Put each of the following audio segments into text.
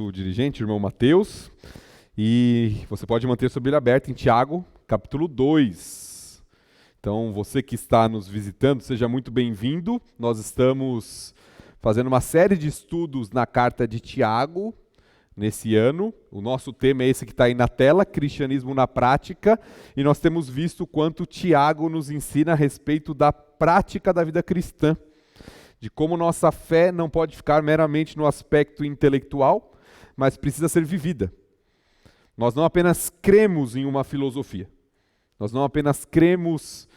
O dirigente, o irmão Mateus, e você pode manter sua Bíblia aberta em Tiago, capítulo 2. Então, você que está nos visitando, seja muito bem-vindo. Nós estamos fazendo uma série de estudos na carta de Tiago nesse ano. O nosso tema é esse que está aí na tela, Cristianismo na Prática, e nós temos visto quanto Tiago nos ensina a respeito da prática da vida cristã, de como nossa fé não pode ficar meramente no aspecto intelectual, mas precisa ser vivida. Nós não apenas cremos em uma filosofia, nós não apenas cremos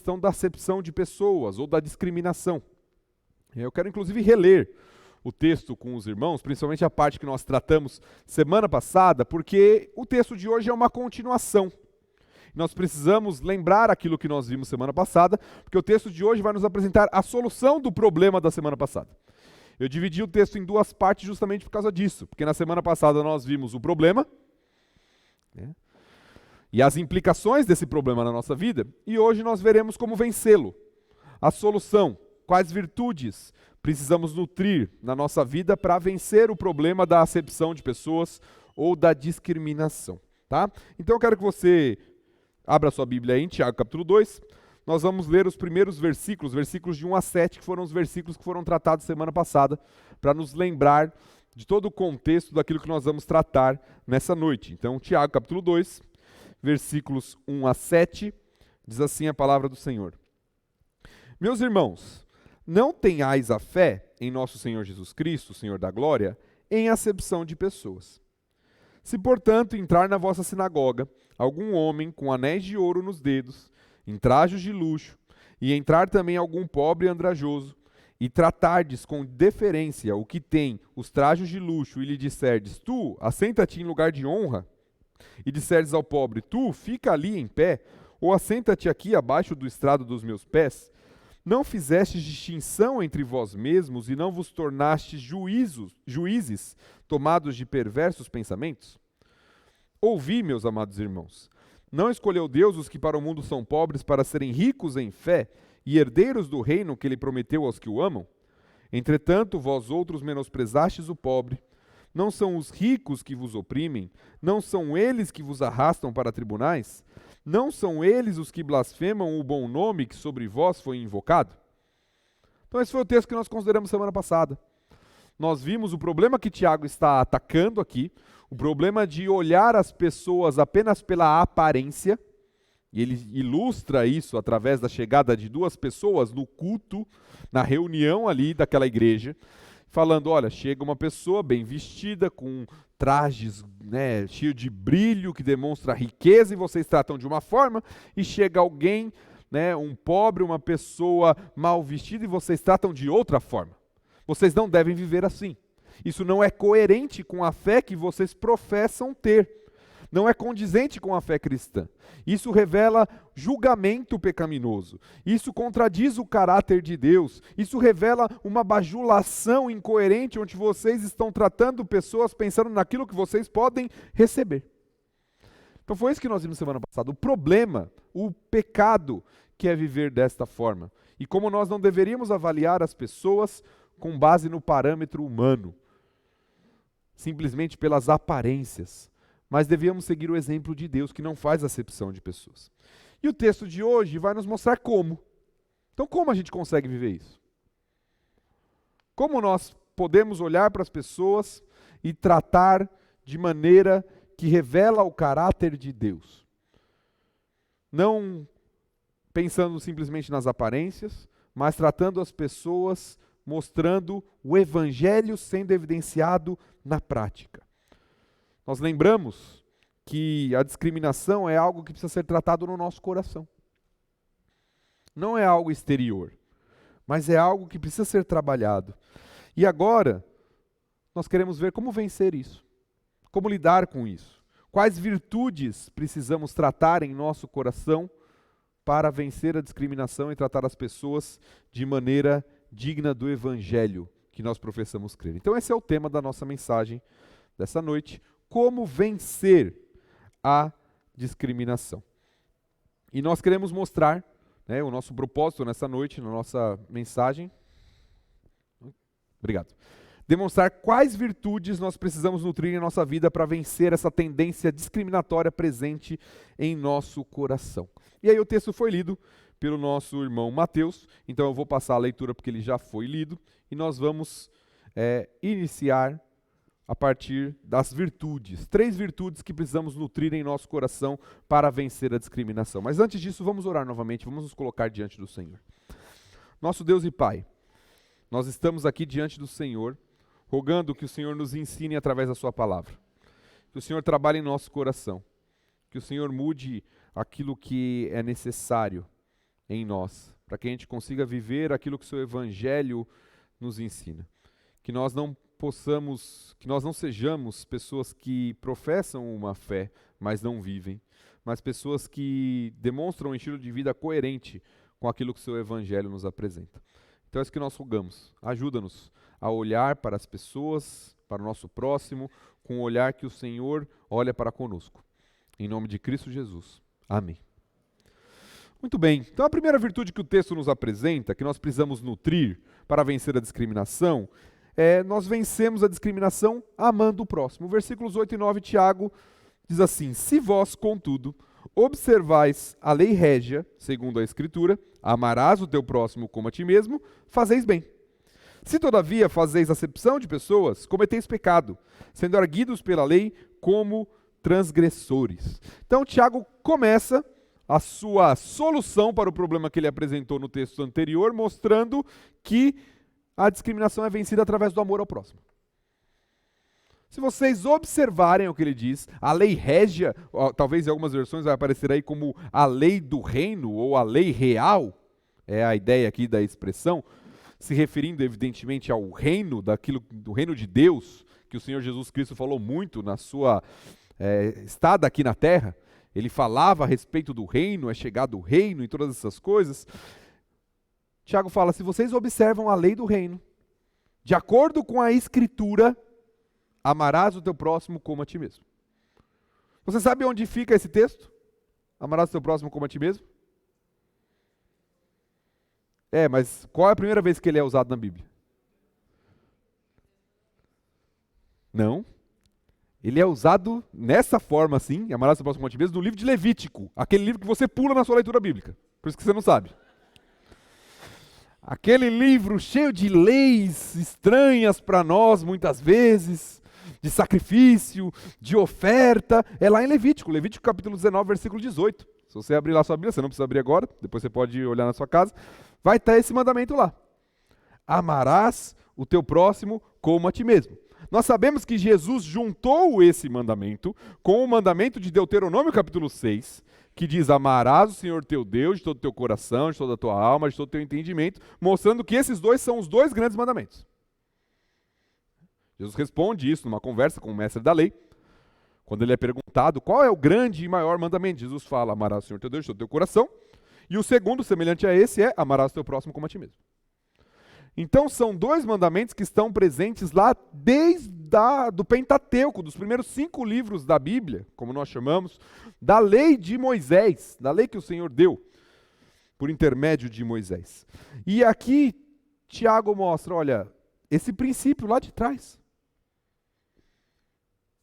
questão da acepção de pessoas ou da discriminação. Eu quero inclusive reler o texto com os irmãos, principalmente a parte que nós tratamos semana passada, porque o texto de hoje é uma continuação. Nós precisamos lembrar aquilo que nós vimos semana passada, porque o texto de hoje vai nos apresentar a solução do problema da semana passada. Eu dividi o texto em duas partes justamente por causa disso, porque na semana passada nós vimos o problema, né, e as implicações desse problema na nossa vida, e hoje nós veremos como vencê-lo. A solução, quais virtudes precisamos nutrir na nossa vida para vencer o problema da acepção de pessoas ou da discriminação. Tá? Então eu quero que você abra sua Bíblia aí em Tiago capítulo 2. Nós vamos ler os primeiros versículos de 1 a 7, que foram os versículos que foram tratados semana passada, para nos lembrar de todo o contexto daquilo que nós vamos tratar nessa noite. Então, Tiago capítulo 2, versículos 1 a 7, diz assim a palavra do Senhor. Meus irmãos, não tenhais a fé em nosso Senhor Jesus Cristo, Senhor da glória, em acepção de pessoas. Se, portanto, entrar na vossa sinagoga algum homem com anéis de ouro nos dedos, em trajos de luxo, e entrar também algum pobre andrajoso, e tratardes com deferência o que tem os trajos de luxo, e lhe disserdes, tu, assenta-te em lugar de honra, e disserdes ao pobre, tu, fica ali em pé, ou assenta-te aqui abaixo do estrado dos meus pés, não fizestes distinção entre vós mesmos e não vos tornastes juízes tomados de perversos pensamentos? Ouvi, meus amados irmãos, não escolheu Deus os que para o mundo são pobres para serem ricos em fé e herdeiros do reino que ele prometeu aos que o amam? Entretanto, vós outros menosprezastes o pobre. Não são os ricos que vos oprimem? Não são eles que vos arrastam para tribunais? Não são eles os que blasfemam o bom nome que sobre vós foi invocado? Então esse foi o texto que nós consideramos semana passada. Nós vimos o problema que Tiago está atacando aqui, o problema de olhar as pessoas apenas pela aparência, e ele ilustra isso através da chegada de duas pessoas no culto, na reunião ali daquela igreja, falando, olha, chega uma pessoa bem vestida, com trajes, né, cheio de brilho, que demonstra riqueza, e vocês tratam de uma forma, e chega alguém, né, um pobre, uma pessoa mal vestida, e vocês tratam de outra forma. Vocês não devem viver assim. Isso não é coerente com a fé que vocês professam ter. Não é condizente com a fé cristã. Isso revela julgamento pecaminoso. Isso contradiz o caráter de Deus. Isso revela uma bajulação incoerente, onde vocês estão tratando pessoas pensando naquilo que vocês podem receber. Então foi isso que nós vimos semana passada. O problema, o pecado que é viver desta forma. E como nós não deveríamos avaliar as pessoas com base no parâmetro humano, simplesmente pelas aparências. Mas devíamos seguir o exemplo de Deus, que não faz acepção de pessoas. E o texto de hoje vai nos mostrar como. Então, como a gente consegue viver isso? Como nós podemos olhar para as pessoas e tratar de maneira que revela o caráter de Deus? Não pensando simplesmente nas aparências, mas tratando as pessoas, mostrando o evangelho sendo evidenciado na prática. Nós lembramos que a discriminação é algo que precisa ser tratado no nosso coração. Não é algo exterior, mas é algo que precisa ser trabalhado. E agora, nós queremos ver como vencer isso, como lidar com isso. Quais virtudes precisamos tratar em nosso coração para vencer a discriminação e tratar as pessoas de maneira digna do evangelho que nós professamos crer. Então esse é o tema da nossa mensagem dessa noite, como vencer a discriminação. E nós queremos mostrar, né, o nosso propósito nessa noite, na nossa mensagem, demonstrar quais virtudes nós precisamos nutrir em nossa vida para vencer essa tendência discriminatória presente em nosso coração. E aí o texto foi lido pelo nosso irmão Mateus, então eu vou passar a leitura porque ele já foi lido, e nós vamos iniciar a partir das virtudes. 3 virtudes que precisamos nutrir em nosso coração para vencer a discriminação. Mas antes disso, vamos orar novamente, vamos nos colocar diante do Senhor. Nosso Deus e Pai, nós estamos aqui diante do Senhor, rogando que o Senhor nos ensine através da sua palavra. Que o Senhor trabalhe em nosso coração. Que o Senhor mude aquilo que é necessário em nós, para que a gente consiga viver aquilo que o seu evangelho nos ensina. Que nós não sejamos pessoas que professam uma fé, mas não vivem, mas pessoas que demonstram um estilo de vida coerente com aquilo que o seu evangelho nos apresenta. Então é isso que nós rogamos. Ajuda-nos a olhar para as pessoas, para o nosso próximo, com o olhar que o Senhor olha para conosco. Em nome de Cristo Jesus. Amém. Muito bem. Então a primeira virtude que o texto nos apresenta, que nós precisamos nutrir para vencer a discriminação, nós vencemos a discriminação amando o próximo. Versículos 8 e 9, Tiago diz assim: se vós, contudo, observais a lei régia, segundo a Escritura, amarás o teu próximo como a ti mesmo, fazeis bem. Se todavia fazeis acepção de pessoas, cometeis pecado, sendo arguidos pela lei como transgressores. Então Tiago começa a sua solução para o problema que ele apresentou no texto anterior, mostrando que a discriminação é vencida através do amor ao próximo. Se vocês observarem o que ele diz, a lei régia, talvez em algumas versões vai aparecer aí como a lei do reino ou a lei real, é a ideia aqui da expressão, se referindo evidentemente ao reino, do reino de Deus, que o Senhor Jesus Cristo falou muito na sua estada aqui na terra. Ele falava a respeito do reino, é chegado o reino e todas essas coisas. Tiago fala, se vocês observam a lei do reino, de acordo com a Escritura, amarás o teu próximo como a ti mesmo. Você sabe onde fica esse texto? Amarás o teu próximo como a ti mesmo? Mas qual é a primeira vez que ele é usado na Bíblia? Não. Ele é usado nessa forma assim, amarás o teu próximo como a ti mesmo, no livro de Levítico, aquele livro que você pula na sua leitura bíblica. Por isso que você não sabe. Aquele livro cheio de leis estranhas para nós, muitas vezes, de sacrifício, de oferta, é lá em Levítico capítulo 19, versículo 18. Se você abrir lá a sua Bíblia, você não precisa abrir agora, depois você pode olhar na sua casa, vai estar esse mandamento lá. Amarás o teu próximo como a ti mesmo. Nós sabemos que Jesus juntou esse mandamento com o mandamento de Deuteronômio capítulo 6, que diz, amarás o Senhor teu Deus de todo o teu coração, de toda a tua alma, de todo o teu entendimento, mostrando que esses dois são os 2 grandes mandamentos. Jesus responde isso numa conversa com o mestre da lei, quando ele é perguntado qual é o grande e maior mandamento. Jesus fala, amarás o Senhor teu Deus de todo o teu coração, e o segundo, semelhante a esse, é amarás o teu próximo como a ti mesmo. Então são 2 mandamentos que estão presentes lá desde do Pentateuco, dos primeiros 5 livros da Bíblia, como nós chamamos, da lei de Moisés, da lei que o Senhor deu por intermédio de Moisés. E aqui Tiago mostra, olha, esse princípio lá de trás.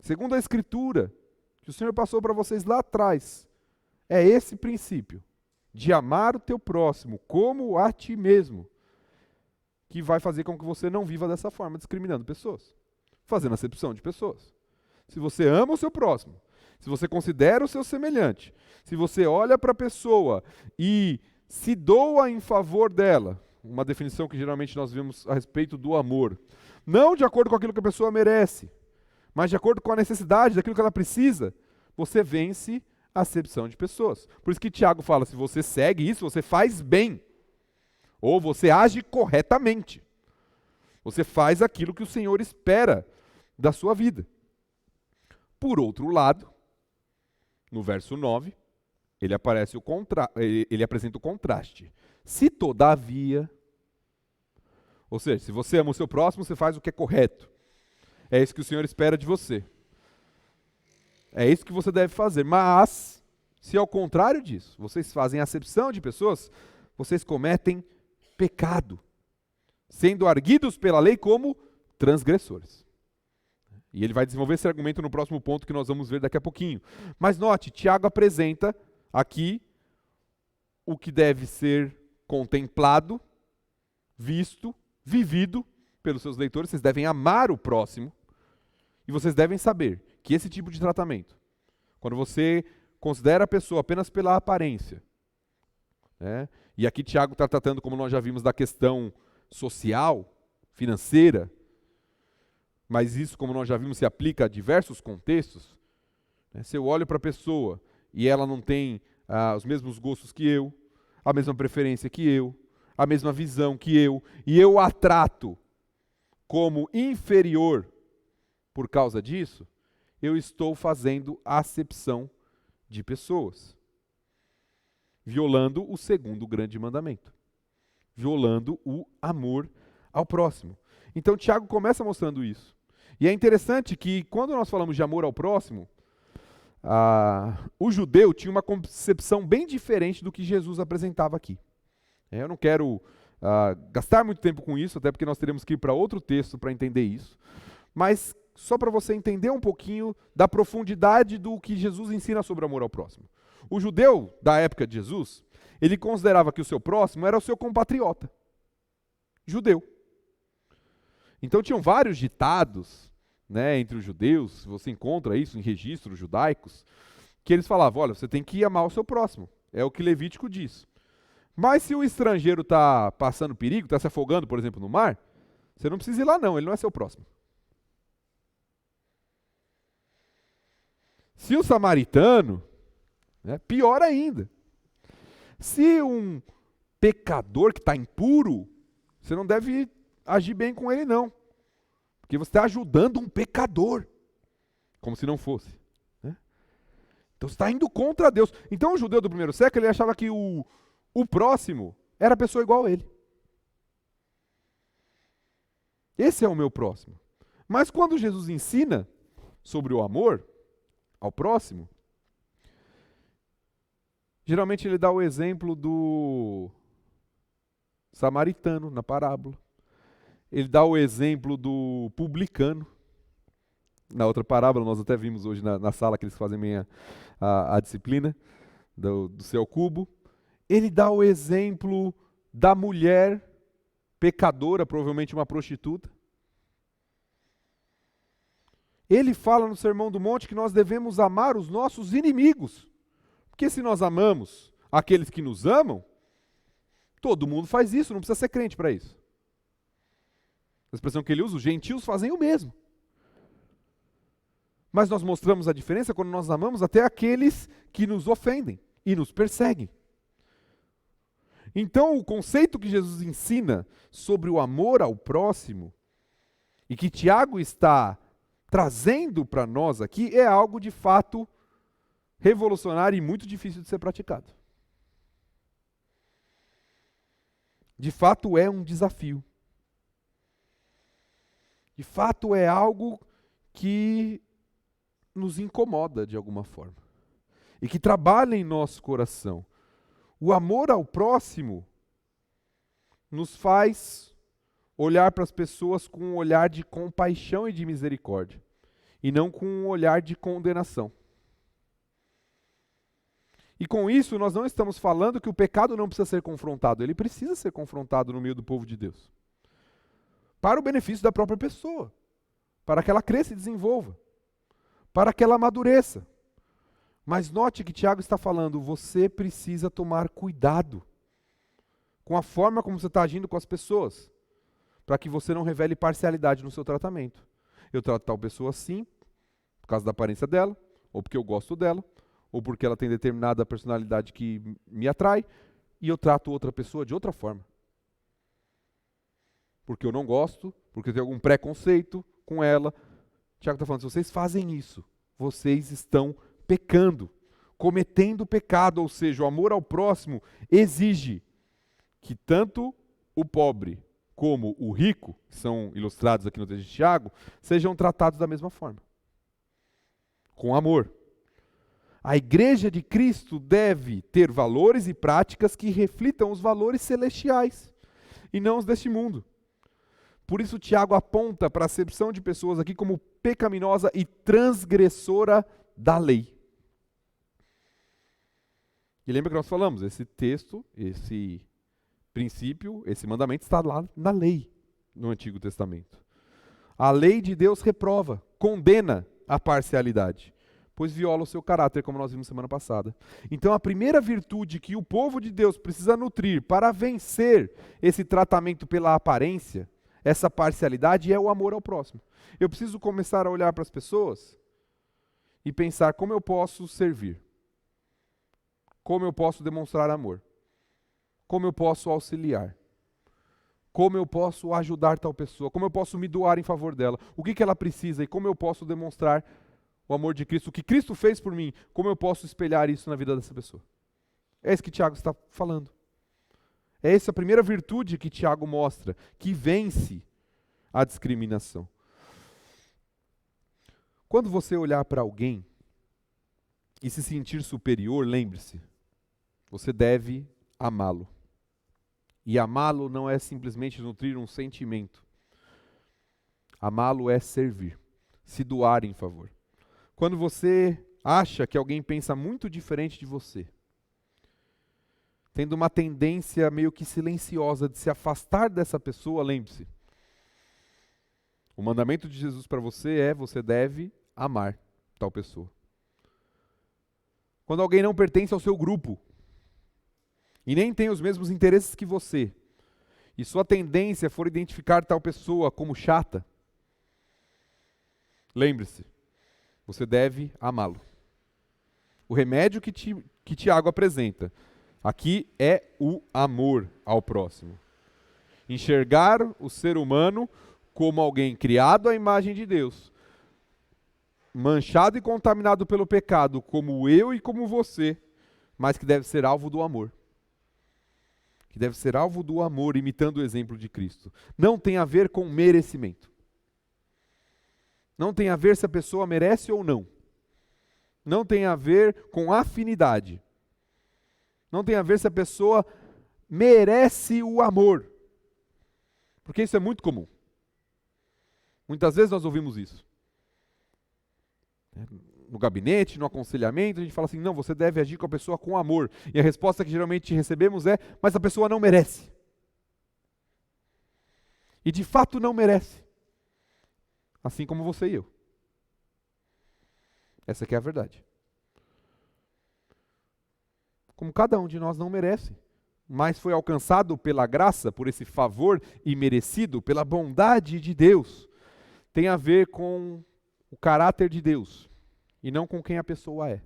Segundo a Escritura, que o Senhor passou para vocês lá atrás, é esse princípio de amar o teu próximo como a ti mesmo, que vai fazer com que você não viva dessa forma, discriminando pessoas, fazendo acepção de pessoas. Se você ama o seu próximo, se você considera o seu semelhante, se você olha para a pessoa e se doa em favor dela, uma definição que geralmente nós vemos a respeito do amor, não de acordo com aquilo que a pessoa merece, mas de acordo com a necessidade, daquilo que ela precisa, você vence a acepção de pessoas. Por isso que Tiago fala, se você segue isso, você faz bem. Ou você age corretamente. Você faz aquilo que o Senhor espera da sua vida. Por outro lado, no verso 9, ele apresenta o contraste. Se todavia, ou seja, se você ama o seu próximo, você faz o que é correto. É isso que o Senhor espera de você. É isso que você deve fazer. Mas, se ao contrário disso, vocês fazem acepção de pessoas, vocês cometem pecado, sendo arguidos pela lei como transgressores. E ele vai desenvolver esse argumento no próximo ponto que nós vamos ver daqui a pouquinho. Mas note, Tiago apresenta aqui o que deve ser contemplado, visto, vivido pelos seus leitores. Vocês devem amar o próximo e vocês devem saber que esse tipo de tratamento, quando você considera a pessoa apenas pela aparência, né? E aqui Tiago está tratando, como nós já vimos, da questão social, financeira, mas isso, como nós já vimos, se aplica a diversos contextos. Né? Se eu olho para a pessoa e ela não tem os mesmos gostos que eu, a mesma preferência que eu, a mesma visão que eu, e eu a trato como inferior por causa disso, eu estou fazendo acepção de pessoas, violando o segundo grande mandamento, violando o amor ao próximo. Então Tiago começa mostrando isso. E é interessante que quando nós falamos de amor ao próximo, o judeu tinha uma concepção bem diferente do que Jesus apresentava aqui. Eu não quero gastar muito tempo com isso, até porque nós teremos que ir para outro texto para entender isso. Mas só para você entender um pouquinho da profundidade do que Jesus ensina sobre amor ao próximo. O judeu da época de Jesus, ele considerava que o seu próximo era o seu compatriota, judeu. Então tinham vários ditados, né, entre os judeus, você encontra isso em registros judaicos, que eles falavam, olha, você tem que amar o seu próximo, é o que Levítico diz. Mas se o estrangeiro está passando perigo, está se afogando, por exemplo, no mar, você não precisa ir lá não, ele não é seu próximo. Se o samaritano, né, pior ainda, se um pecador que está impuro, você não deve agir bem com ele não, porque você está ajudando um pecador, como se não fosse. Né? Então você está indo contra Deus. Então o judeu do primeiro século, ele achava que o próximo era a pessoa igual a ele. Esse é o meu próximo. Mas quando Jesus ensina sobre o amor ao próximo, geralmente ele dá o exemplo do samaritano na parábola. Ele dá o exemplo do publicano. Na outra parábola, nós até vimos hoje na sala que eles fazem a disciplina do céu cubo. Ele dá o exemplo da mulher pecadora, provavelmente uma prostituta. Ele fala no Sermão do Monte que nós devemos amar os nossos inimigos. Porque se nós amamos aqueles que nos amam, todo mundo faz isso, não precisa ser crente para isso. A expressão que ele usa, os gentios fazem o mesmo. Mas nós mostramos a diferença quando nós amamos até aqueles que nos ofendem e nos perseguem. Então, o conceito que Jesus ensina sobre o amor ao próximo, e que Tiago está trazendo para nós aqui, é algo de fato revolucionário e muito difícil de ser praticado. De fato, é um desafio. De fato, é algo que nos incomoda de alguma forma e que trabalha em nosso coração. O amor ao próximo nos faz olhar para as pessoas com um olhar de compaixão e de misericórdia e não com um olhar de condenação. E com isso, nós não estamos falando que o pecado não precisa ser confrontado. Ele precisa ser confrontado no meio do povo de Deus. Para o benefício da própria pessoa. Para que ela cresça e desenvolva. Para que ela amadureça. Mas note que Tiago está falando, você precisa tomar cuidado com a forma como você está agindo com as pessoas. Para que você não revele parcialidade no seu tratamento. Eu trato tal pessoa assim, por causa da aparência dela, ou porque eu gosto dela, ou porque ela tem determinada personalidade que me atrai, e eu trato outra pessoa de outra forma. Porque eu não gosto, porque eu tenho algum preconceito com ela. Tiago está falando, se vocês fazem isso, vocês estão pecando, cometendo pecado, ou seja, o amor ao próximo exige que tanto o pobre como o rico, que são ilustrados aqui no texto de Tiago, sejam tratados da mesma forma, com amor. A igreja de Cristo deve ter valores e práticas que reflitam os valores celestiais e não os deste mundo. Por isso Tiago aponta para a acepção de pessoas aqui como pecaminosa e transgressora da lei. E lembra que nós falamos, esse texto, esse princípio, esse mandamento está lá na lei, no Antigo Testamento. A lei de Deus reprova, condena a parcialidade, pois viola o seu caráter, como nós vimos semana passada. Então a primeira virtude que o povo de Deus precisa nutrir para vencer esse tratamento pela aparência, essa parcialidade, é o amor ao próximo. Eu preciso começar a olhar para as pessoas e pensar como eu posso servir, como eu posso demonstrar amor, como eu posso auxiliar, como eu posso ajudar tal pessoa, como eu posso me doar em favor dela, o que ela precisa e como eu posso demonstrar o amor de Cristo, o que Cristo fez por mim, como eu posso espelhar isso na vida dessa pessoa. É isso que Tiago está falando. É essa a primeira virtude que Tiago mostra, que vence a discriminação. Quando você olhar para alguém e se sentir superior, lembre-se, você deve amá-lo. E amá-lo não é simplesmente nutrir um sentimento. Amá-lo é servir, se doar em favor. Quando você acha que alguém pensa muito diferente de você, tendo uma tendência meio que silenciosa de se afastar dessa pessoa, lembre-se, o mandamento de Jesus para você é: você deve amar tal pessoa. Quando alguém não pertence ao seu grupo, e nem tem os mesmos interesses que você, e sua tendência for identificar tal pessoa como chata, lembre-se, você deve amá-lo. O remédio que Tiago apresenta aqui é o amor ao próximo. Enxergar o ser humano como alguém criado à imagem de Deus, manchado e contaminado pelo pecado, como eu e como você, mas que deve ser alvo do amor. Que deve ser alvo do amor, imitando o exemplo de Cristo. Não tem a ver com merecimento. Não tem a ver se a pessoa merece ou não. Não tem a ver com afinidade. Não tem a ver se a pessoa merece o amor. Porque isso é muito comum. Muitas vezes nós ouvimos isso. No gabinete, no aconselhamento, a gente fala assim: não, você deve agir com a pessoa com amor. E a resposta que geralmente recebemos é: mas a pessoa não merece. E de fato não merece. Assim como você e eu. Essa que é a verdade. Como cada um de nós não merece, mas foi alcançado pela graça, por esse favor imerecido, pela bondade de Deus, tem a ver com o caráter de Deus e não com quem a pessoa é.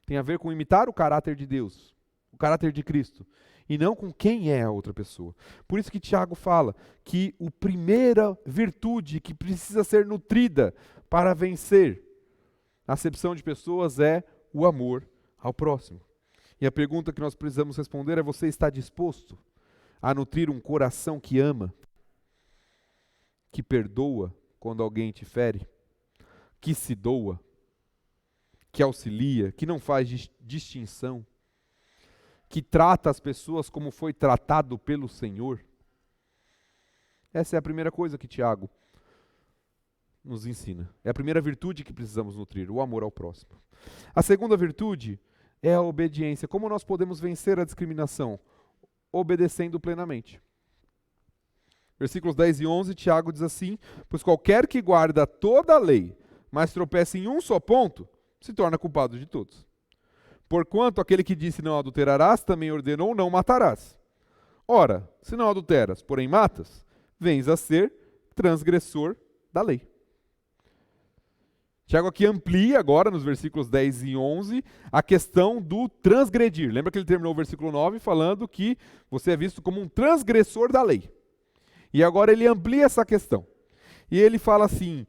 Tem a ver com imitar o caráter de Deus, o caráter de Cristo, e não com quem é a outra pessoa. Por isso que Tiago fala que a primeira virtude que precisa ser nutrida para vencer a acepção de pessoas é o amor ao próximo. E a pergunta que nós precisamos responder é: você está disposto a nutrir um coração que ama, que perdoa quando alguém te fere, que se doa, que auxilia, que não faz distinção, que trata as pessoas como foi tratado pelo Senhor? Essa é a primeira coisa que Tiago nos ensina. É a primeira virtude que precisamos nutrir, o amor ao próximo. A segunda virtude é a obediência. Como nós podemos vencer a discriminação? Obedecendo plenamente. Versículos 10 e 11, Tiago diz assim: pois qualquer que guarda toda a lei, mas tropeça em um só ponto, se torna culpado de todos. Porquanto aquele que disse não adulterarás, também ordenou não matarás. Ora, se não adulteras, porém matas, vens a ser transgressor da lei. Tiago aqui amplia agora, nos versículos 10 e 11, a questão do transgredir. Lembra que ele terminou o versículo 9 falando que você é visto como um transgressor da lei. E agora ele amplia essa questão. E ele fala assim,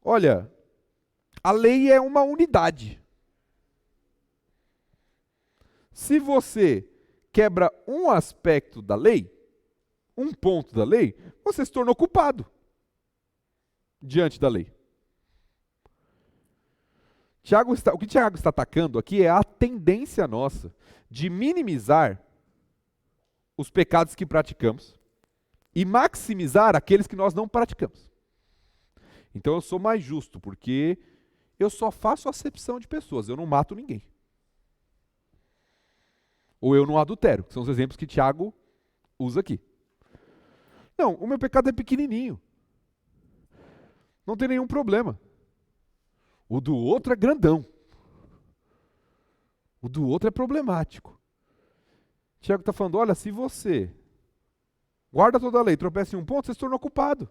olha, a lei é uma unidade. Se você quebra um aspecto da lei, um ponto da lei, você se tornou culpado diante da lei. O que Tiago está atacando aqui é a tendência nossa de minimizar os pecados que praticamos e maximizar aqueles que nós não praticamos. Então eu sou mais justo, porque eu só faço acepção de pessoas, eu não mato ninguém. Ou eu não adultero, que são os exemplos que Tiago usa aqui. Não, o meu pecado é pequenininho. Não tem nenhum problema. O do outro é grandão. O do outro é problemático. Tiago está falando, olha, se você guarda toda a lei, tropeça em um ponto, você se tornou culpado.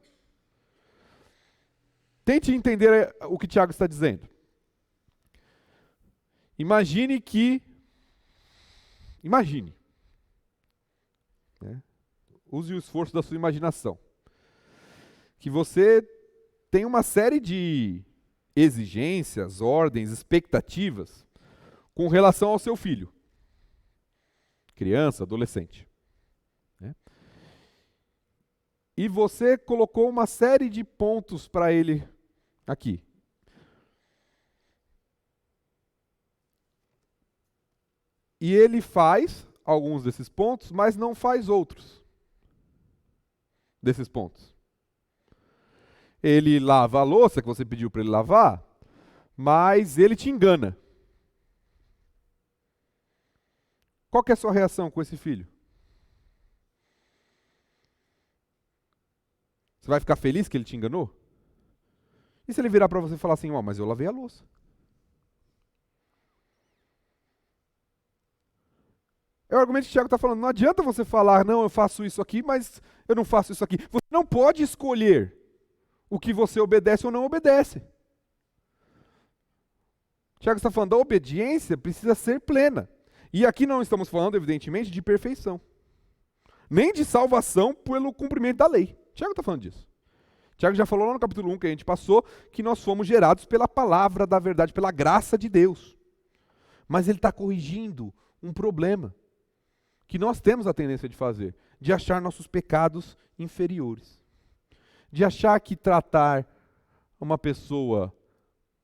Tente entender o que Tiago está dizendo. Imagine, né? Use o esforço da sua imaginação, que você tem uma série de exigências, ordens, expectativas com relação ao seu filho, criança, adolescente, né? E você colocou uma série de pontos para ele aqui. E ele faz alguns desses pontos, mas não faz outros desses pontos. Ele lava a louça que você pediu para ele lavar, mas ele te engana. Qual que é a sua reação com esse filho? Você vai ficar feliz que ele te enganou? E se ele virar para você e falar assim, mas eu lavei a louça? É o argumento que o Tiago está falando, não adianta você falar, não, eu faço isso aqui, mas eu não faço isso aqui. Você não pode escolher o que você obedece ou não obedece. O Tiago está falando, a obediência precisa ser plena. E aqui não estamos falando, evidentemente, de perfeição. Nem de salvação pelo cumprimento da lei. O Tiago está falando disso. O Tiago já falou lá no capítulo 1 que a gente passou, que nós fomos gerados pela palavra da verdade, pela graça de Deus. Mas ele está corrigindo um problema que nós temos a tendência de fazer, de achar nossos pecados inferiores. De achar que tratar uma pessoa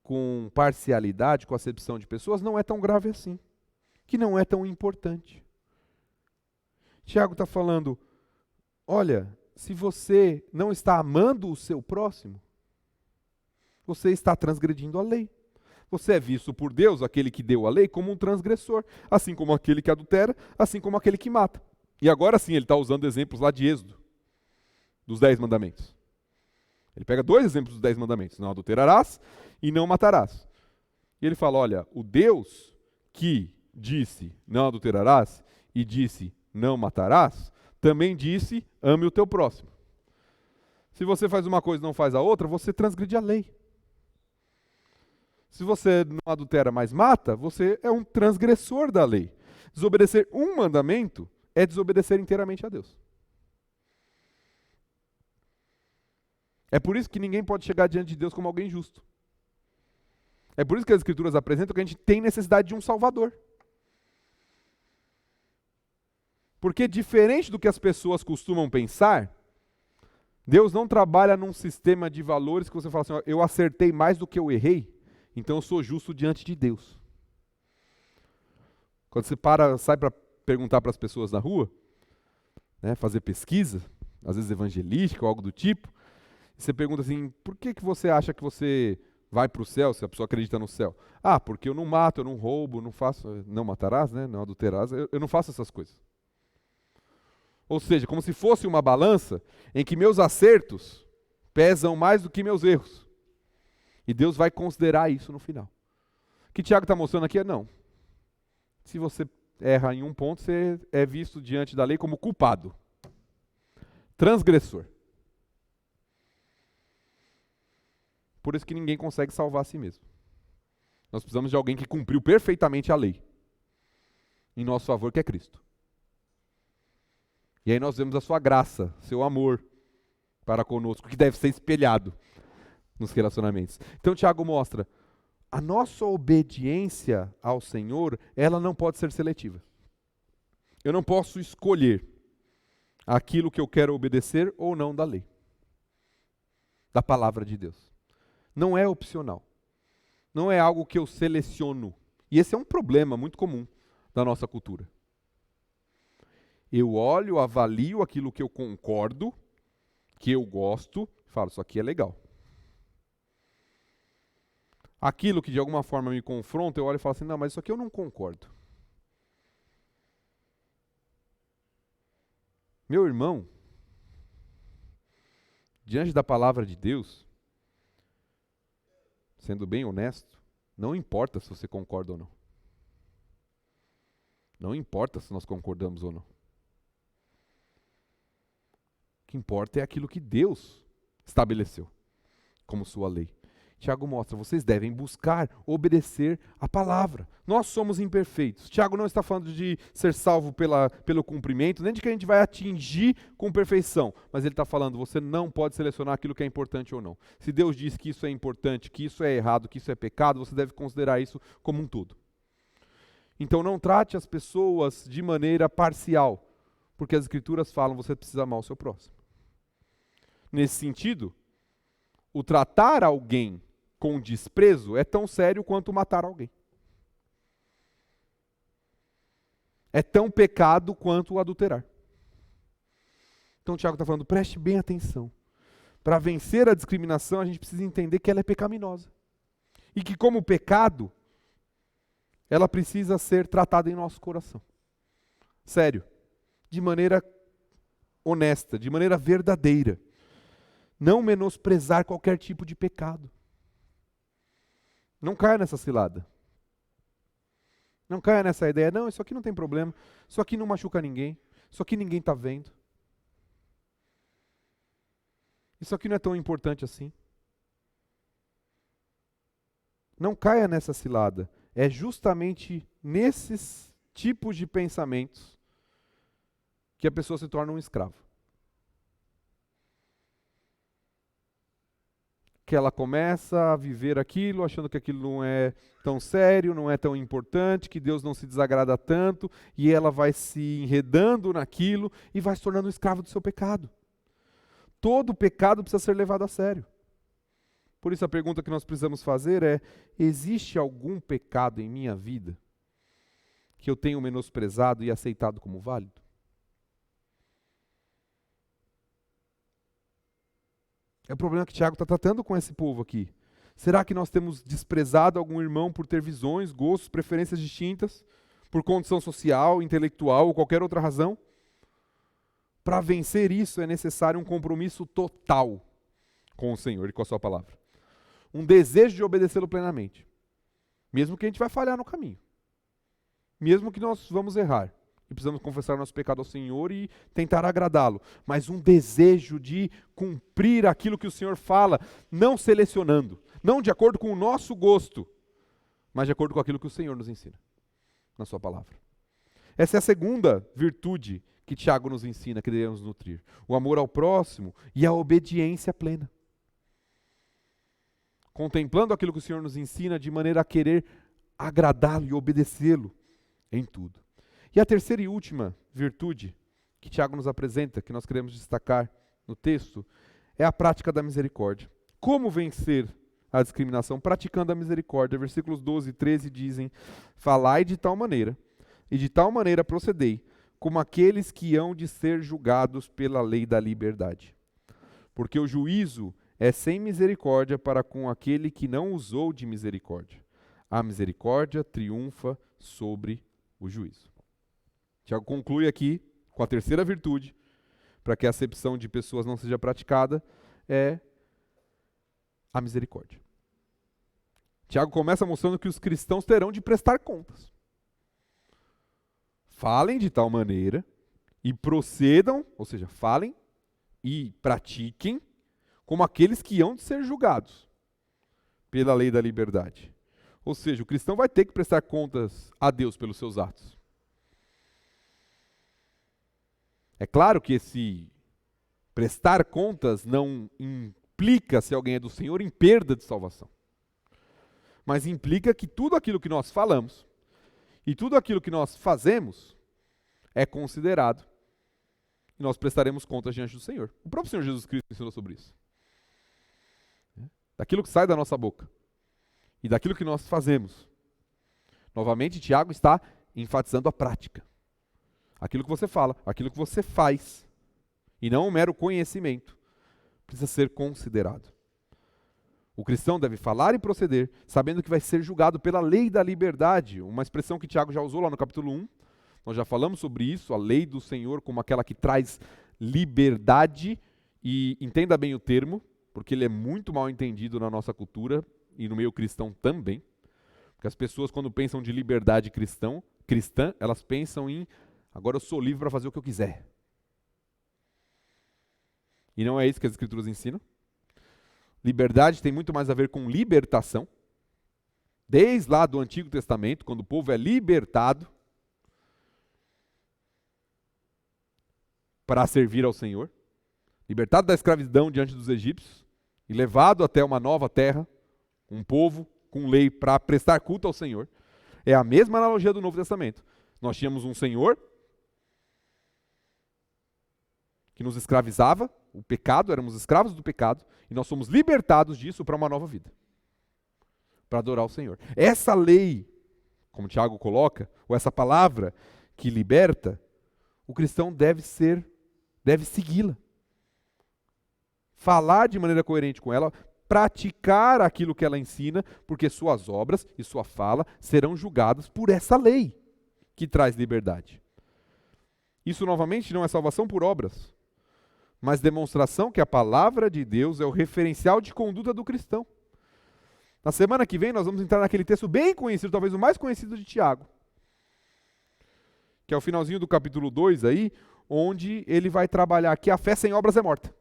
com parcialidade, com acepção de pessoas, não é tão grave assim. Que não é tão importante. Tiago está falando, olha, se você não está amando o seu próximo, você está transgredindo a lei. Você é visto por Deus, aquele que deu a lei, como um transgressor, assim como aquele que adultera, assim como aquele que mata. E agora sim, ele está usando exemplos lá de Êxodo, dos 10 mandamentos. Ele pega 2 exemplos dos 10 mandamentos, não adulterarás e não matarás. E ele fala, olha, o Deus que disse não adulterarás e disse não matarás, também disse ame o teu próximo. Se você faz uma coisa e não faz a outra, você transgride a lei. Se você não adultera, mas mata, você é um transgressor da lei. Desobedecer um mandamento é desobedecer inteiramente a Deus. É por isso que ninguém pode chegar diante de Deus como alguém justo. É por isso que as Escrituras apresentam que a gente tem necessidade de um Salvador. Porque diferente do que as pessoas costumam pensar, Deus não trabalha num sistema de valores que você fala assim, eu acertei mais do que eu errei, então eu sou justo diante de Deus. Quando você sai para perguntar para as pessoas na rua, né, fazer pesquisa, às vezes evangelística ou algo do tipo, você pergunta assim, por que você acha que você vai para o céu, se a pessoa acredita no céu? Porque eu não mato, eu não roubo, não faço, não matarás, né, não adulterarás, eu não faço essas coisas. Ou seja, como se fosse uma balança em que meus acertos pesam mais do que meus erros. E Deus vai considerar isso no final. O que Tiago está mostrando aqui não. Se você erra em um ponto, você é visto diante da lei como culpado. Transgressor. Por isso que ninguém consegue salvar a si mesmo. Nós precisamos de alguém que cumpriu perfeitamente a lei em nosso favor, que é Cristo. E aí nós vemos a sua graça, seu amor para conosco, que deve ser espelhado nos relacionamentos. Então Tiago mostra, a nossa obediência ao Senhor, ela não pode ser seletiva. Eu não posso escolher aquilo que eu quero obedecer ou não da lei, da palavra de Deus. Não é opcional. Não é algo que eu seleciono. E esse é um problema muito comum da nossa cultura. Eu olho, avalio aquilo que eu concordo, que eu gosto, falo, isso aqui é legal. Aquilo que de alguma forma me confronta, eu olho e falo assim, não, mas isso aqui eu não concordo. Meu irmão, diante da palavra de Deus, sendo bem honesto, não importa se você concorda ou não. Não importa se nós concordamos ou não. O que importa é aquilo que Deus estabeleceu como sua lei. Tiago mostra, vocês devem buscar obedecer a palavra. Nós somos imperfeitos. Tiago não está falando de ser salvo pelo cumprimento, nem de que a gente vai atingir com perfeição. Mas ele está falando, você não pode selecionar aquilo que é importante ou não. Se Deus diz que isso é importante, que isso é errado, que isso é pecado, você deve considerar isso como um todo. Então não trate as pessoas de maneira parcial, porque as Escrituras falam, você precisa amar o seu próximo. Nesse sentido, o tratar alguém com desprezo é tão sério quanto matar alguém. É tão pecado quanto o adulterar. Então o Tiago está falando, preste bem atenção. Para vencer a discriminação, a gente precisa entender que ela é pecaminosa. E que como pecado, ela precisa ser tratada em nosso coração. Sério. De maneira honesta, de maneira verdadeira. Não menosprezar qualquer tipo de pecado. Não caia nessa cilada. Não caia nessa ideia, não, isso aqui não tem problema, isso aqui não machuca ninguém, isso aqui ninguém está vendo. Isso aqui não é tão importante assim. Não caia nessa cilada. É justamente nesses tipos de pensamentos que a pessoa se torna um escravo. Que ela começa a viver aquilo, achando que aquilo não é tão sério, não é tão importante, que Deus não se desagrada tanto, e ela vai se enredando naquilo e vai se tornando um escravo do seu pecado. Todo pecado precisa ser levado a sério. Por isso a pergunta que nós precisamos fazer é, existe algum pecado em minha vida que eu tenho menosprezado e aceitado como válido? É o problema que Tiago está tratando com esse povo aqui. Será que nós temos desprezado algum irmão por ter visões, gostos, preferências distintas, por condição social, intelectual ou qualquer outra razão? Para vencer isso é necessário um compromisso total com o Senhor e com a sua palavra. Um desejo de obedecê-lo plenamente. Mesmo que a gente vai falhar no caminho. Mesmo que nós vamos errar. E precisamos confessar nosso pecado ao Senhor e tentar agradá-lo. Mas um desejo de cumprir aquilo que o Senhor fala, não selecionando. Não de acordo com o nosso gosto, mas de acordo com aquilo que o Senhor nos ensina na sua palavra. Essa é a segunda virtude que Tiago nos ensina, que devemos nutrir. O amor ao próximo e a obediência plena. Contemplando aquilo que o Senhor nos ensina de maneira a querer agradá-lo e obedecê-lo em tudo. E a terceira e última virtude que Tiago nos apresenta, que nós queremos destacar no texto, é a prática da misericórdia. Como vencer a discriminação? Praticando a misericórdia. Versículos 12 e 13 dizem, falai de tal maneira, e de tal maneira procedei, como aqueles que hão de ser julgados pela lei da liberdade. Porque o juízo é sem misericórdia para com aquele que não usou de misericórdia. A misericórdia triunfa sobre o juízo. Tiago conclui aqui com a terceira virtude, para que a acepção de pessoas não seja praticada, é a misericórdia. Tiago começa mostrando que os cristãos terão de prestar contas. Falem de tal maneira e procedam, ou seja, falem e pratiquem como aqueles que hão de ser julgados. pela lei da liberdade. Ou seja, o cristão vai ter que prestar contas a Deus pelos seus atos. É claro que esse prestar contas não implica, se alguém é do Senhor, em perda de salvação. Mas implica que tudo aquilo que nós falamos e tudo aquilo que nós fazemos é considerado e nós prestaremos contas diante do Senhor. O próprio Senhor Jesus Cristo ensinou sobre isso. Daquilo que sai da nossa boca e daquilo que nós fazemos. Novamente, Tiago está enfatizando a prática. Aquilo que você fala, aquilo que você faz, e não um mero conhecimento, precisa ser considerado. O cristão deve falar e proceder, sabendo que vai ser julgado pela lei da liberdade, uma expressão que Tiago já usou lá no capítulo 1. Nós já falamos sobre isso, a lei do Senhor como aquela que traz liberdade, e entenda bem o termo, porque ele é muito mal entendido na nossa cultura e no meio cristão também. Porque as pessoas, quando pensam de liberdade cristã, elas pensam em agora eu sou livre para fazer o que eu quiser. E não é isso que as Escrituras ensinam. Liberdade tem muito mais a ver com libertação. Desde lá do Antigo Testamento, quando o povo é libertado para servir ao Senhor, libertado da escravidão diante dos egípcios e levado até uma nova terra, um povo com lei para prestar culto ao Senhor. É a mesma analogia do Novo Testamento. Nós tínhamos um Senhor que nos escravizava, o pecado, éramos escravos do pecado, e nós somos libertados disso para uma nova vida, para adorar o Senhor. Essa lei, como Tiago coloca, ou essa palavra que liberta, o cristão deve segui-la. Falar de maneira coerente com ela, praticar aquilo que ela ensina, porque suas obras e sua fala serão julgadas por essa lei que traz liberdade. Isso, novamente, não é salvação por obras, mas demonstração que a palavra de Deus é o referencial de conduta do cristão. Na semana que vem nós vamos entrar naquele texto bem conhecido, talvez o mais conhecido de Tiago, que é o finalzinho do capítulo 2 aí, onde ele vai trabalhar que a fé sem obras é morta.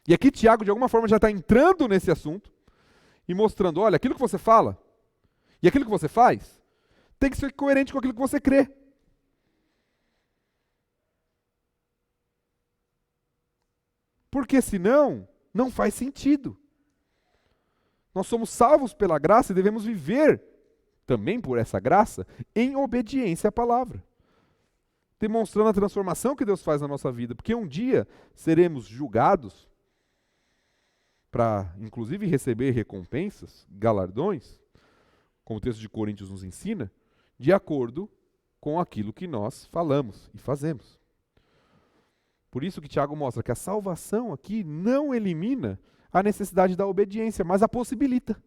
E aqui Tiago, de alguma forma, já está entrando nesse assunto e mostrando, olha, aquilo que você fala e aquilo que você faz tem que ser coerente com aquilo que você crê. Porque senão, não faz sentido. Nós somos salvos pela graça e devemos viver, também por essa graça, em obediência à palavra. Demonstrando a transformação que Deus faz na nossa vida. Porque um dia seremos julgados para, inclusive, receber recompensas, galardões, como o texto de Coríntios nos ensina, de acordo com aquilo que nós falamos e fazemos. Por isso que Tiago mostra que a salvação aqui não elimina a necessidade da obediência, mas a possibilita.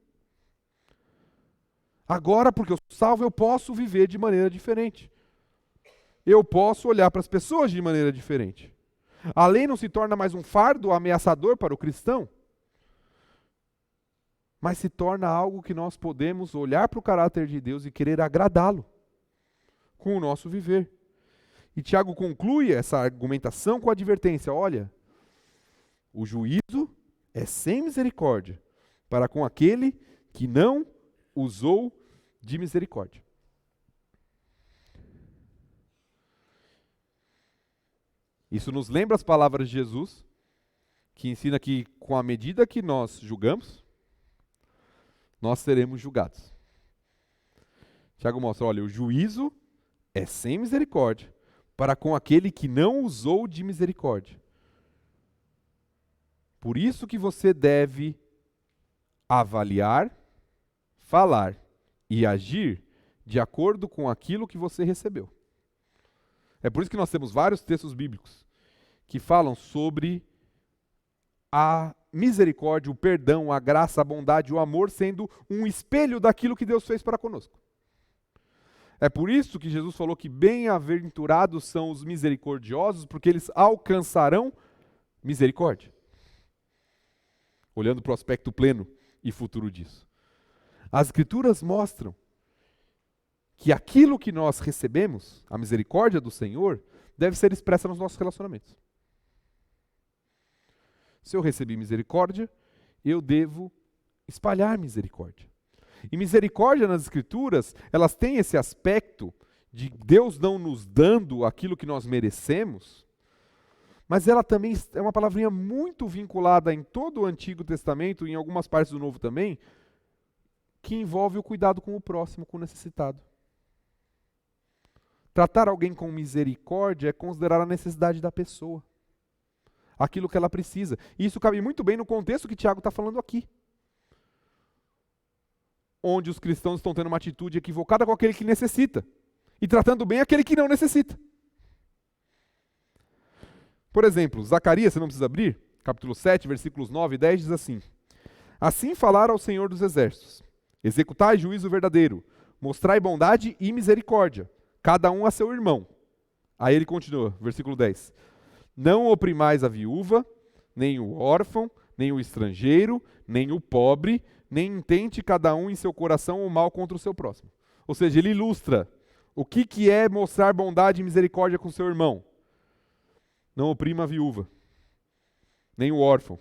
Agora, porque eu sou salvo, eu posso viver de maneira diferente. Eu posso olhar para as pessoas de maneira diferente. A lei não se torna mais um fardo ameaçador para o cristão, mas se torna algo que nós podemos olhar para o caráter de Deus e querer agradá-lo com o nosso viver. E Tiago conclui essa argumentação com a advertência, olha, o juízo é sem misericórdia para com aquele que não usou de misericórdia. Isso nos lembra as palavras de Jesus, que ensina que com a medida que nós julgamos, nós seremos julgados. Tiago mostra, olha, o juízo é sem misericórdia para com aquele que não usou de misericórdia. Por isso que você deve avaliar, falar e agir de acordo com aquilo que você recebeu. É por isso que nós temos vários textos bíblicos que falam sobre a misericórdia, o perdão, a graça, a bondade, o amor sendo um espelho daquilo que Deus fez para conosco. É por isso que Jesus falou que bem-aventurados são os misericordiosos, porque eles alcançarão misericórdia. Olhando para o aspecto pleno e futuro disso. As Escrituras mostram que aquilo que nós recebemos, a misericórdia do Senhor, deve ser expressa nos nossos relacionamentos. Se eu recebi misericórdia, eu devo espalhar misericórdia. E misericórdia nas Escrituras, elas têm esse aspecto de Deus não nos dando aquilo que nós merecemos, mas ela também é uma palavrinha muito vinculada em todo o Antigo Testamento, e em algumas partes do Novo também, que envolve o cuidado com o próximo, com o necessitado. Tratar alguém com misericórdia é considerar a necessidade da pessoa, aquilo que ela precisa. E isso cabe muito bem no contexto que Tiago está falando aqui, onde os cristãos estão tendo uma atitude equivocada com aquele que necessita e tratando bem aquele que não necessita. Por exemplo, Zacarias, você não precisa abrir, capítulo 7, versículos 9 e 10, diz assim: Assim falar ao Senhor dos Exércitos: executai juízo verdadeiro, mostrai bondade e misericórdia, cada um a seu irmão. Aí ele continua, versículo 10: Não oprimais a viúva, nem o órfão, nem o estrangeiro, nem o pobre, nem intente cada um em seu coração o mal contra o seu próximo. Ou seja, ele ilustra o que é mostrar bondade e misericórdia com seu irmão. Não oprima a viúva, nem o órfão,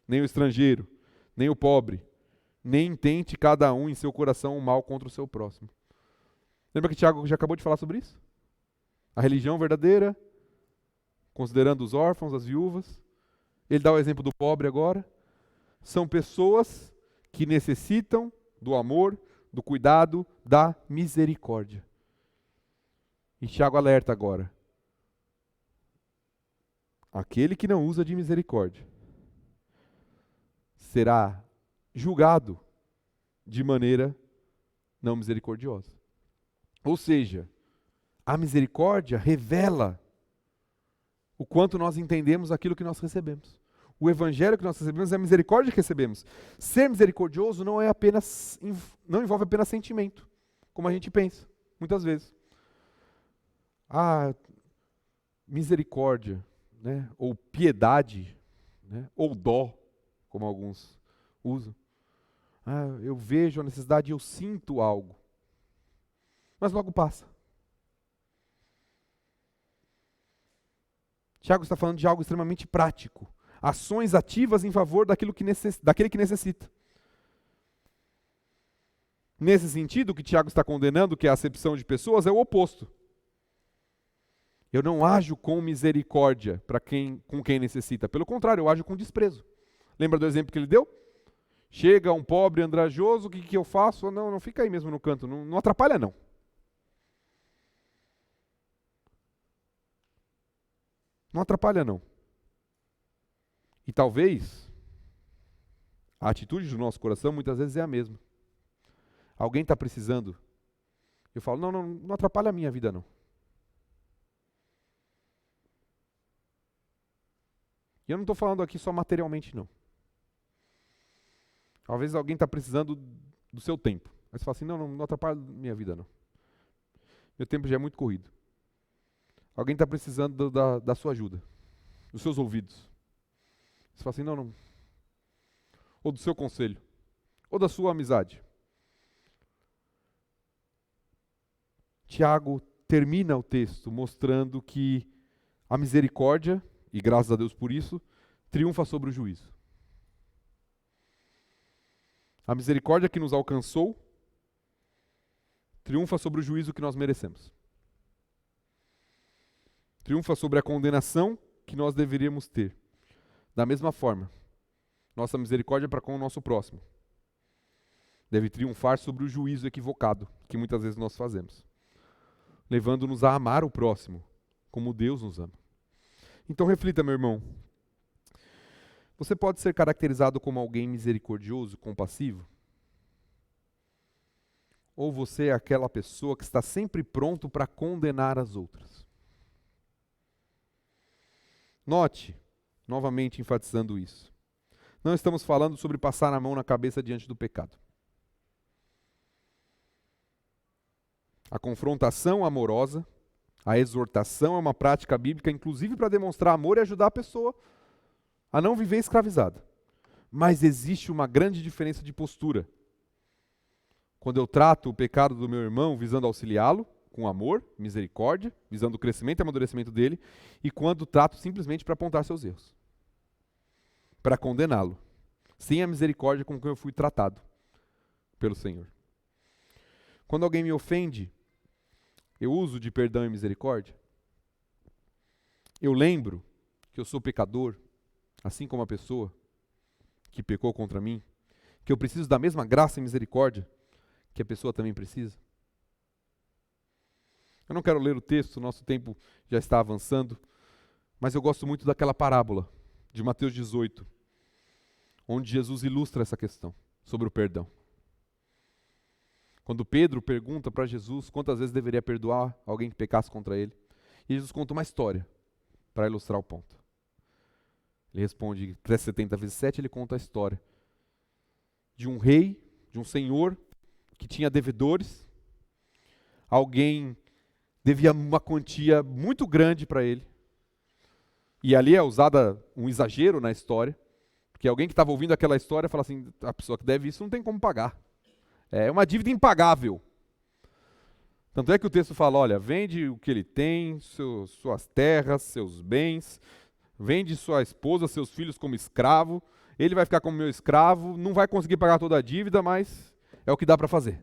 nem o estrangeiro, nem o pobre, nem intente cada um em seu coração o mal contra o seu próximo. Lembra que Tiago já acabou de falar sobre isso? A religião verdadeira, considerando os órfãos, as viúvas. Ele dá o exemplo do pobre agora. São pessoas que necessitam do amor, do cuidado, da misericórdia. E Tiago alerta agora: aquele que não usa de misericórdia será julgado de maneira não misericordiosa. Ou seja, a misericórdia revela o quanto nós entendemos aquilo que nós recebemos. O evangelho que nós recebemos é a misericórdia que recebemos. Ser misericordioso não envolve apenas sentimento, como a gente pensa, muitas vezes. Misericórdia, né? Ou piedade, né? Ou dó, como alguns usam. Eu vejo a necessidade e eu sinto algo, mas logo passa. Tiago está falando de algo extremamente prático. Ações ativas em favor daquele que necessita. Nesse sentido, o que Tiago está condenando, que é a acepção de pessoas, é o oposto. Eu não ajo com misericórdia com quem necessita. Pelo contrário, eu ajo com desprezo. Lembra do exemplo que ele deu? Chega um pobre andrajoso, o que eu faço? Não fica aí mesmo no canto, não atrapalha não. Não atrapalha não. E talvez a atitude do nosso coração muitas vezes é a mesma. Alguém está precisando. Eu falo, não atrapalha a minha vida não. E eu não estou falando aqui só materialmente não. Talvez alguém está precisando do seu tempo. Aí você fala assim, não atrapalha a minha vida não. Meu tempo já é muito corrido. Alguém está precisando da sua ajuda, dos seus ouvidos. Você fala assim, não. Ou do seu conselho, ou da sua amizade. Tiago termina o texto mostrando que a misericórdia, e graças a Deus por isso, triunfa sobre o juízo. A misericórdia que nos alcançou triunfa sobre o juízo que nós merecemos. Triunfa sobre a condenação que nós deveríamos ter. Da mesma forma, nossa misericórdia para com o nosso próximo deve triunfar sobre o juízo equivocado que muitas vezes nós fazemos, levando-nos a amar o próximo como Deus nos ama. Então reflita, meu irmão. Você pode ser caracterizado como alguém misericordioso, compassivo? Ou você é aquela pessoa que está sempre pronto para condenar as outras? Note, novamente enfatizando isso, não estamos falando sobre passar a mão na cabeça diante do pecado. A confrontação amorosa, a exortação é uma prática bíblica, inclusive para demonstrar amor e ajudar a pessoa a não viver escravizada. Mas existe uma grande diferença de postura. Quando eu trato o pecado do meu irmão visando auxiliá-lo, com amor, misericórdia, visando o crescimento e amadurecimento dele, e quando trato simplesmente para apontar seus erros, para condená-lo, sem a misericórdia com que eu fui tratado pelo Senhor. Quando alguém me ofende, eu uso de perdão e misericórdia. Eu lembro que eu sou pecador, assim como a pessoa que pecou contra mim, que eu preciso da mesma graça e misericórdia que a pessoa também precisa. Eu não quero ler o texto, nosso tempo já está avançando, mas eu gosto muito daquela parábola de Mateus 18, onde Jesus ilustra essa questão sobre o perdão. Quando Pedro pergunta para Jesus quantas vezes deveria perdoar alguém que pecasse contra ele, e Jesus conta uma história para ilustrar o ponto. Ele responde, 70 vezes 7, ele conta a história de um rei, de um senhor que tinha devedores, alguém devia uma quantia muito grande para ele, e ali é usada um exagero na história, porque alguém que estava ouvindo aquela história fala assim, a pessoa que deve isso não tem como pagar. É uma dívida impagável. Tanto é que o texto fala, olha, vende o que ele tem, suas terras, seus bens, vende sua esposa, seus filhos como escravo, ele vai ficar como meu escravo, não vai conseguir pagar toda a dívida, mas é o que dá para fazer.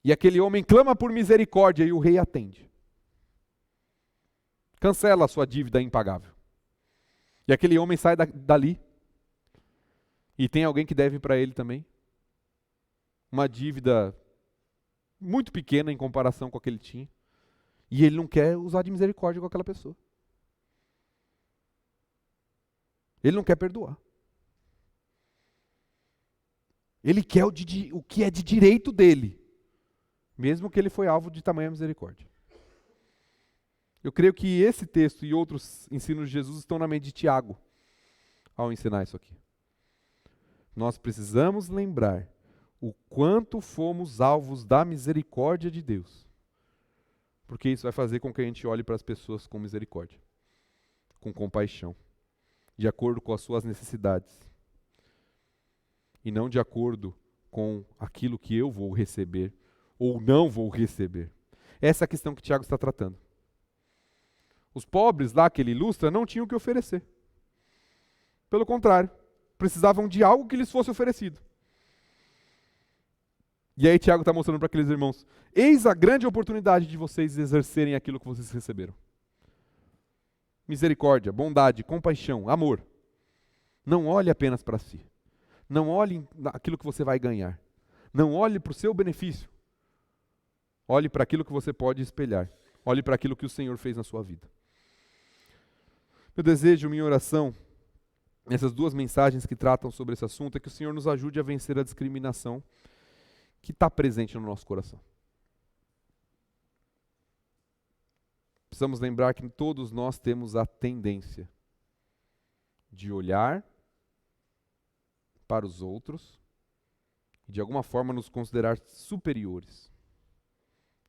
E aquele homem clama por misericórdia e o rei atende. Cancela a sua dívida impagável. E aquele homem sai dali. E tem alguém que deve para ele também. Uma dívida muito pequena em comparação com a que ele tinha. E ele não quer usar de misericórdia com aquela pessoa. Ele não quer perdoar. Ele quer o que é de direito dele. Mesmo que ele foi alvo de tamanha misericórdia. Eu creio que esse texto e outros ensinos de Jesus estão na mente de Tiago ao ensinar isso aqui. Nós precisamos lembrar o quanto fomos alvos da misericórdia de Deus. Porque isso vai fazer com que a gente olhe para as pessoas com misericórdia, com compaixão, de acordo com as suas necessidades. E não de acordo com aquilo que eu vou receber ou não vou receber. Essa é a questão que Tiago está tratando. Os pobres lá que ele ilustra não tinham o que oferecer. Pelo contrário, precisavam de algo que lhes fosse oferecido. E aí Tiago está mostrando para aqueles irmãos, eis a grande oportunidade de vocês exercerem aquilo que vocês receberam. Misericórdia, bondade, compaixão, amor. Não olhe apenas para si. Não olhe aquilo que você vai ganhar. Não olhe para o seu benefício. Olhe para aquilo que você pode espelhar. Olhe para aquilo que o Senhor fez na sua vida. Meu desejo, minha oração, essas duas mensagens que tratam sobre esse assunto, é que o Senhor nos ajude a vencer a discriminação que está presente no nosso coração. Precisamos lembrar que todos nós temos a tendência de olhar para os outros e de alguma forma nos considerar superiores,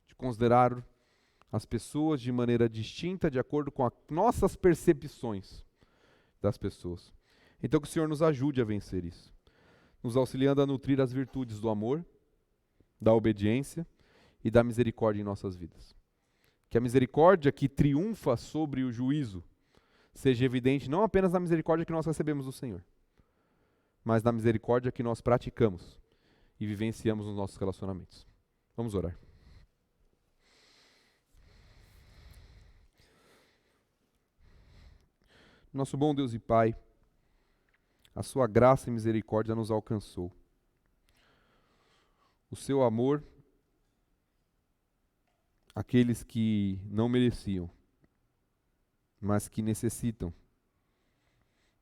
de considerar as pessoas de maneira distinta de acordo com as nossas percepções das pessoas. Então que o Senhor nos ajude a vencer isso, nos auxiliando a nutrir as virtudes do amor, da obediência e da misericórdia em nossas vidas. Que a misericórdia que triunfa sobre o juízo seja evidente não apenas na misericórdia que nós recebemos do Senhor, mas na misericórdia que nós praticamos e vivenciamos nos nossos relacionamentos. Vamos orar. Nosso bom Deus e Pai, a sua graça e misericórdia nos alcançou. O seu amor, aqueles que não mereciam, mas que necessitam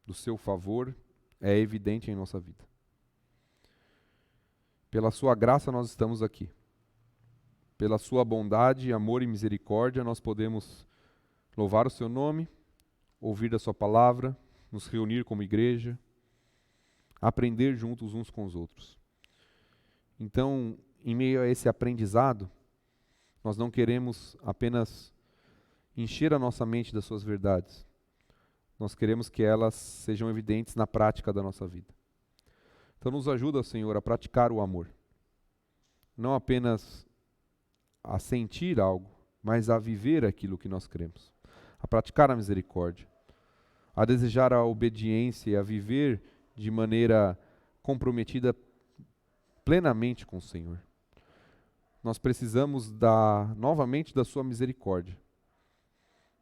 do seu favor, é evidente em nossa vida. Pela sua graça nós estamos aqui. Pela sua bondade, amor e misericórdia nós podemos louvar o seu nome, ouvir da sua palavra, nos reunir como igreja, aprender juntos uns com os outros. Então, em meio a esse aprendizado, nós não queremos apenas encher a nossa mente das suas verdades. Nós queremos que elas sejam evidentes na prática da nossa vida. Então nos ajuda, Senhor, a praticar o amor. Não apenas a sentir algo, mas a viver aquilo que nós cremos. A praticar a misericórdia, a desejar a obediência e a viver de maneira comprometida plenamente com o Senhor. Nós precisamos novamente da sua misericórdia,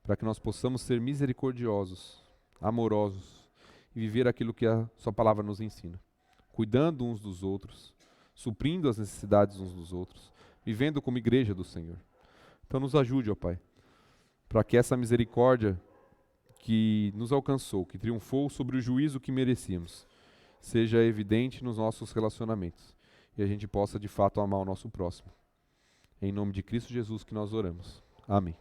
para que nós possamos ser misericordiosos, amorosos e viver aquilo que a sua palavra nos ensina, cuidando uns dos outros, suprindo as necessidades uns dos outros, vivendo como igreja do Senhor. Então nos ajude, ó Pai, para que essa misericórdia que nos alcançou, que triunfou sobre o juízo que merecíamos, seja evidente nos nossos relacionamentos e a gente possa de fato amar o nosso próximo. Em nome de Cristo Jesus que nós oramos. Amém.